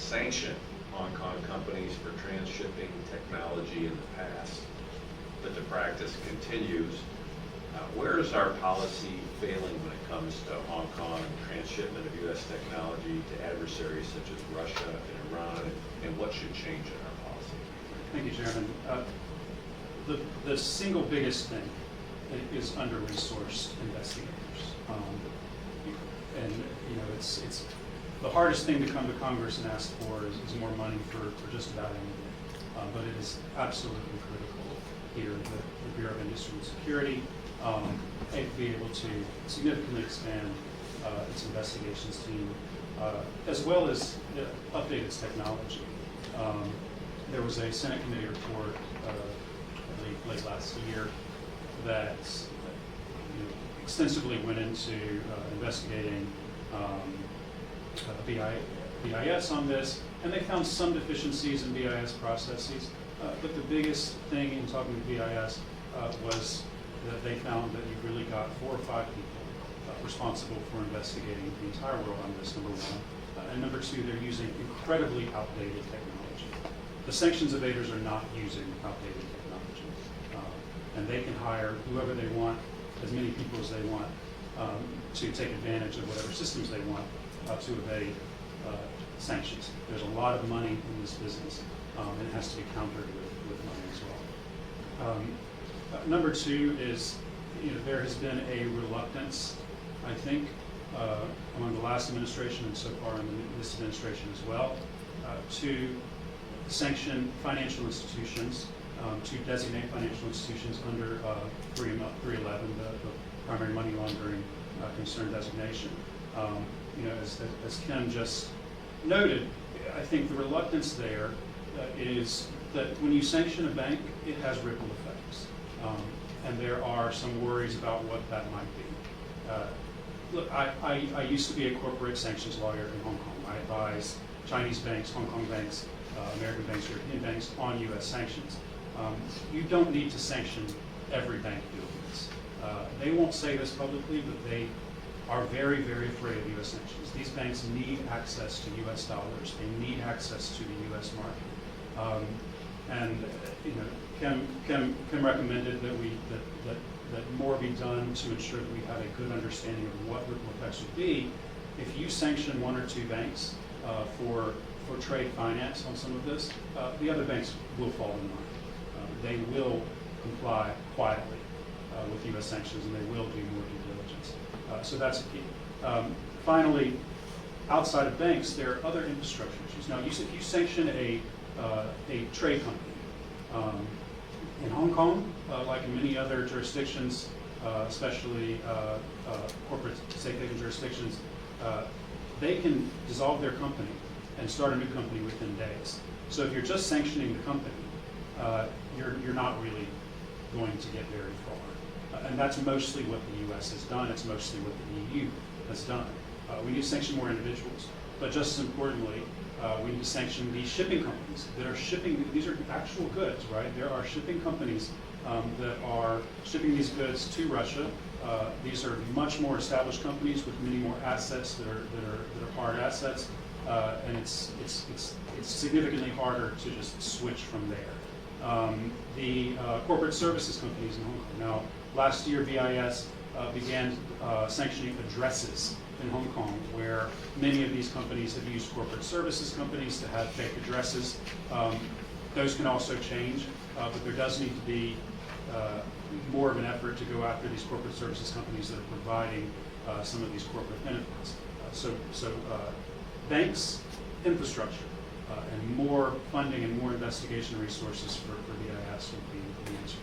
sanctioned Hong Kong companies for transshipping technology in the past, but the practice continues. Where is our policy failing when it comes to Hong Kong transshipment of U.S. technology to adversaries such as Russia and Iran, and what should change in our policy? Thank you, Chairman. The single biggest thing is under-resourced investigators. And you know, it's the hardest thing to come to Congress and ask for is more money for just about anything. But it is absolutely critical here that the Bureau of Industry and Security be able to significantly expand its investigations team, as well as update its technology. There was a Senate committee report late last year that extensively went into investigating BIS on this, and they found some deficiencies in BIS processes. But the biggest thing in talking to BIS was that they found that you've really got 4 or 5 people responsible for investigating the entire world on this, number one. And number two, they're using incredibly outdated technology. The sanctions evaders are not using outdated technology. And they can hire whoever they want, as many people as they want, to take advantage of whatever systems they want to evade sanctions. There's a lot of money in this business, and it has to be countered with money as well. Number two is, there has been a reluctance, I think, among the last administration and so far in this administration as well, to sanction financial institutions, to designate financial institutions under 311, the primary money laundering concern designation. As Ken just noted, I think the reluctance there is that when you sanction a bank, it has ripple effects. And there are some worries about what that might be. Look, I used to be a corporate sanctions lawyer in Hong Kong. I advise Chinese banks, Hong Kong banks, American banks, European banks on U.S. sanctions. You don't need to sanction every bank doing this. They won't say this publicly, but they are very, very afraid of U.S. sanctions. These banks need access to U.S. dollars. They need access to the U.S. market. Kim recommended that more be done to ensure that we have a good understanding of what ripple effects would be if you sanction 1 or 2 banks for trade finance on some of this. The other banks will fall in line. They will comply quietly with U.S. sanctions, and they will do more due diligence. So that's a key. Finally, outside of banks, there are other infrastructure issues. Now, if you sanction a trade company in Hong Kong, like in many other jurisdictions, especially corporate safe haven jurisdictions, they can dissolve their company and start a new company within days. So if you're just sanctioning the company, you're not really going to get very far. And that's mostly what the U.S. has done. It's mostly what the EU has done. We need to sanction more individuals, but just as importantly, we need to sanction these shipping companies that are shipping. These are actual goods, right? There are shipping companies that are shipping these goods to Russia. These are much more established companies with many more assets that are hard assets, and it's significantly harder to just switch from there. The corporate services companies in Hong Kong. Now, last year, BIS began sanctioning addresses in Hong Kong, where many of these companies have used corporate services companies to have fake addresses. Those can also change, but there does need to be more of an effort to go after these corporate services companies that are providing some of these corporate benefits. So banks, infrastructure, and more funding and more investigation resources for BIS would be the answer.